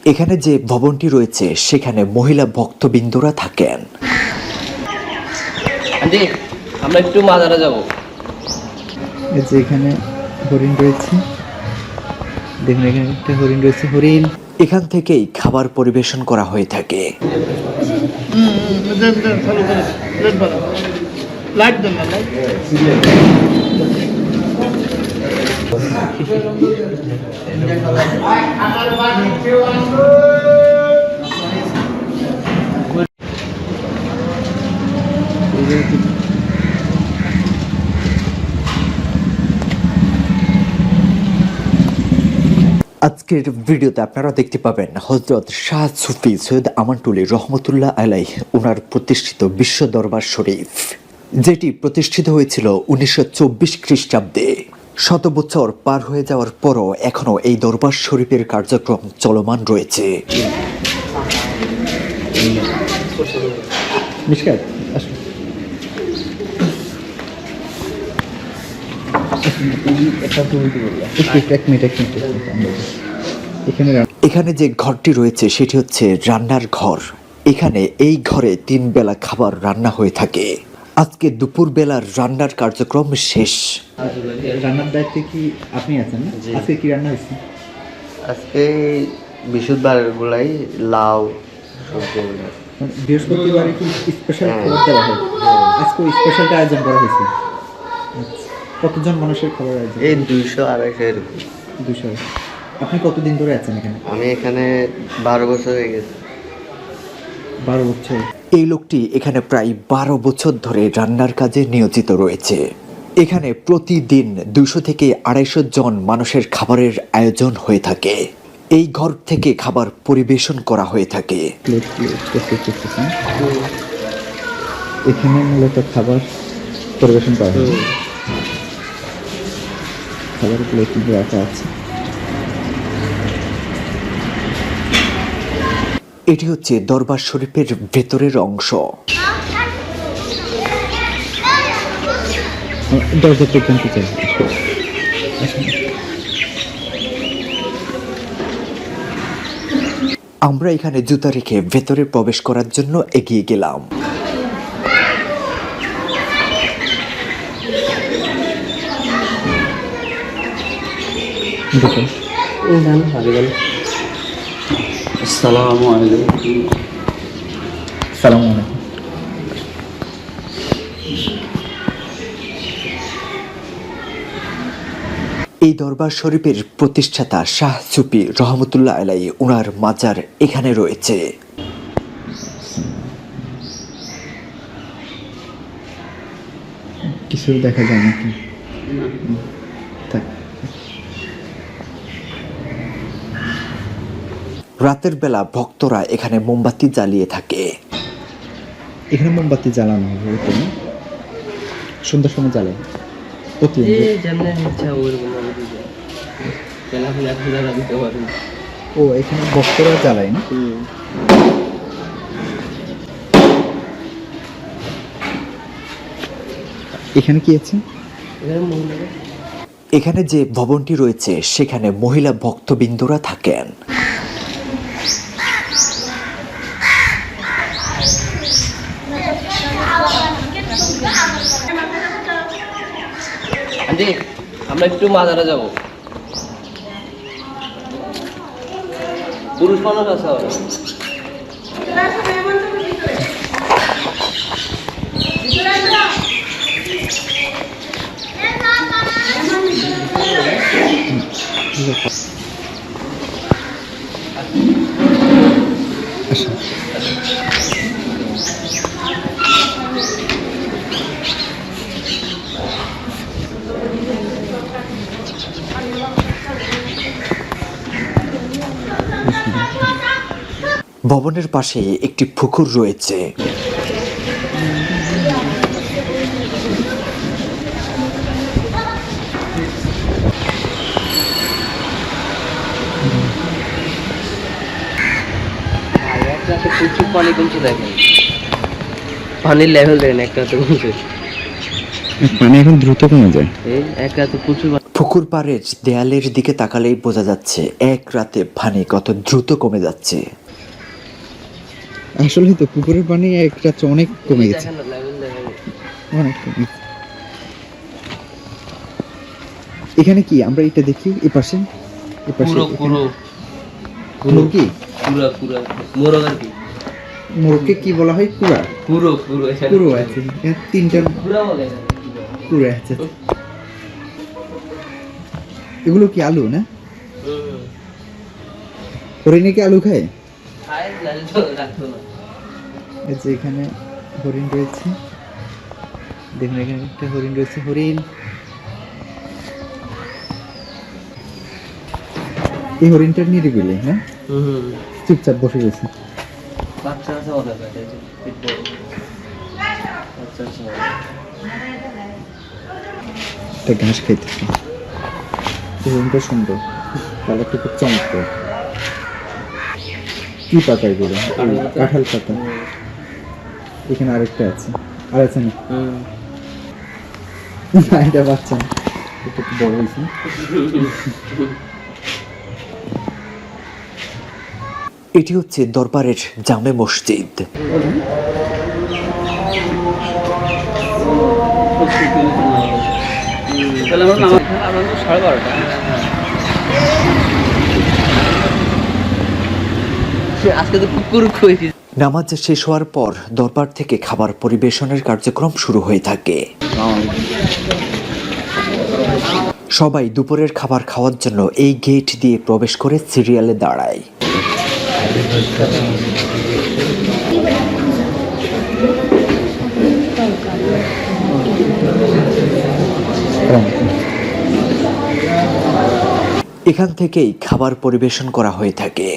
এখানে যে ভবনটি রয়েছে সেখানে মহিলা ভক্তবৃন্দরা থাকেন। আন্টি আমরা একটু মাজারে যাব। এই যে এখানে হরিণ রয়েছে, দেখুন এখানে একটা হরিণ রয়েছে, হরিণ। এখান থেকেই খাবার পরিবেশন করা হয়ে থাকে। আজকের ভিডিওতে আপনারা দেখতে পাবেন হযরত শাহ সুফি সৈয়দ আমানটুলি রহমতুল্লাহ আলাইহ ওনার প্রতিষ্ঠিত বিশ্ব দরবার শরীফ, যেটি প্রতিষ্ঠিত হয়েছিল 1924 খ্রিস্টাব্দে। শত বছর পার হয়ে যাওয়ার পরও এখনো এই দরবার শরীফের কার্যক্রম চলমান রয়েছে। মিশকাত আসুন। এখানে যে ঘরটি রয়েছে সেটি হচ্ছে রান্নার ঘর। এখানে এই ঘরে 3 বেলা খাবার রান্না হয়ে থাকে। আজকে দুপুর বেলার রান্নার কার্যক্রম শেষ। রান্নার দায়িত্বে কি আপনি আছেন না? আজকে কি রান্না হয়েছে? আজকে বৃহস্পতিবার গুলাই লাউ সবজি। বৃহস্পতিবারে কি স্পেশাল খাবার দেওয়া হয়? আজকে স্পেশালটা আয়োজন করা হয়েছে। কতজন মানুষের খাবার আয়োজন? এই 200-250 এরকম। 200। আপনি কতদিন ধরে আছেন এখানে? আমি এখানে 12 বছর হয়ে গেছে। 12 বছর। এই লোকটি এখানে প্রায় 12 বছর ধরে রান্নার কাজে নিয়োজিত রয়েছে। এখানে প্রতিদিন 200 থেকে 250 জন মানুষের খাবারের আয়োজন হয়ে থাকে। এই ঘর থেকে খাবার পরিবেশন করা হয়ে থাকে। এখানে মূলত খাবার পরিবেশন করা হয়। খাবার প্লেট রাখা আছে। এটি হচ্ছে দরবার শরীফের ভেতরের অংশ। দরজাটা জানতে চাই। আমরা এখানে জুতা রেখে ভেতরে প্রবেশ করার জন্য এগিয়ে গেলাম। আসসালামু আলাইকুম। সালাম আলাইকুম। এই দরবার শরীফের প্রতিষ্ঠাতা শাহ সুফি রহমতুল্লাহ আলাইহি ওনার মাজার এখানে রয়েছে। কিছু দেখা যায় নাকি? রাতের বেলা ভক্তরা এখানে মোমবাতি জ্বালিয়ে থাকে। এখানে মোমবাতি জ্বালানো হবে, সন্ধ্যার সময় জ্বালায়। ও এখানে ভক্তরা জ্বালায় না? এখানে কি আছে? এখানে যে ভবনটি রয়েছে সেখানে মহিলা ভক্তবৃন্দরা থাকেন। আন্টি আমরা একটু মাজারে যাব। পুরুষ মানুষ আছে আবার। ভবনের পাশে একটি পুকুর রয়েছে। প্রচুর পানি কমছে, দেখেন পানির লেভেল দেখেন একটা কমছে। পানি এখন দ্রুত কমে যায়। এই একটা প্রচুর পুকুর পাড়ের দেয়ালের দিকে তাকালেই বোঝা যাচ্ছে এক রাতে পানি কত দ্রুত কমে যাচ্ছে। আসলে তো পুকুরের পানি এক রাত্রে অনেক কমে গেছে, দেখেন না, level দেখেন। অনেক কমে গেছে। এখানে কি আমরা এটা দেখি এপাশে পুরো পুরো মুরগি, পুরো পুরো মোরগ আর কি, মোরগকে কি বলা হয়? কুড়া। পুরো পুরো পুরো আছে এখানে তিনটা পুরো বলে না। কুড়া আছে। এগুলো কি আলু না? হরিণে কি আলু খায়? খায় না তো রাখতো না। এই যে এখানে হরিণ রয়েছে, দেখুন এখানে একটা হরিণ রয়েছে। হরিণ, এই হরিণটা নিরিবিলি না, চুপচাপ বসে গেছে। বাচ্চা আছে মনে হয়, এই যে পেট বড়। বাচ্চা আছে মনে হয়। একটা ঘাস খাইতেছে। হরিণটা সুন্দর, কালারটা খুব চমৎকার। কি পাতা এগুলো? কাঁঠাল পাতা। এখানে আরেকটা আছে, আর আছে না? না, এটা বাচ্চা না, এটা একটু বড় হয়েছে। এটি হচ্ছে দরবারের জামে মসজিদ। তাহলে আমরা নামাজ আমরা তো 12:30। আজকে তো কুকুর খুঁজেছি। নামাজ শেষ হওয়ার পর দরবার থেকে খাবার পরিবেশনের কার্যক্রম শুরু হয়ে থাকে। সবাই দুপুরের খাবার খাওয়ার জন্য এই গেট দিয়ে প্রবেশ করে সিরিয়ালে দাঁড়ায়। এখান থেকেই খাবার পরিবেশন করা হয়ে থাকে।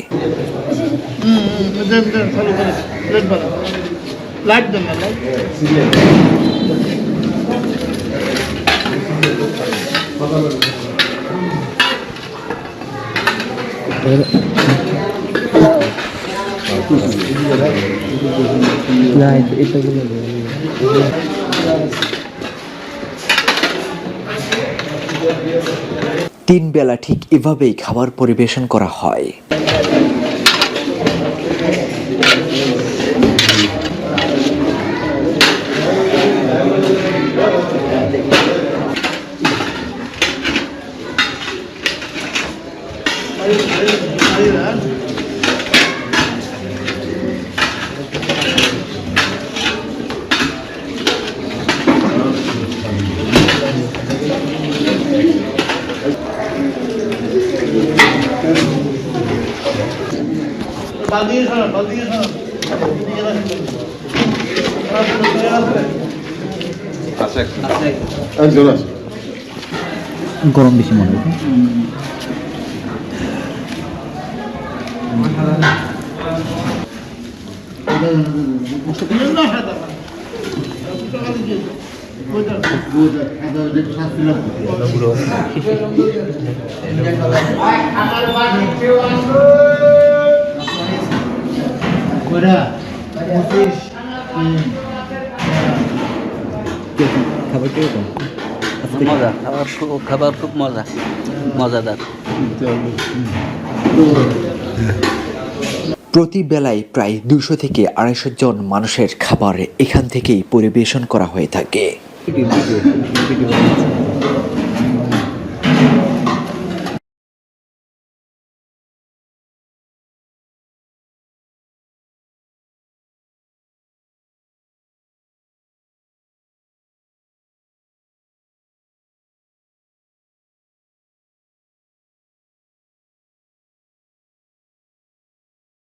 তিন বেলা ঠিক এভাবেই খাবার পরিবেশন করা হয়। গরম বেশি মনে হয়। খাবার কিরকম? মজা, খাবার খুব মজাদার। প্রতি বেলায় প্রায় 200 থেকে 250 জন মানুষের খাবার এখান থেকেই পরিবেশন করা হয়ে থাকে।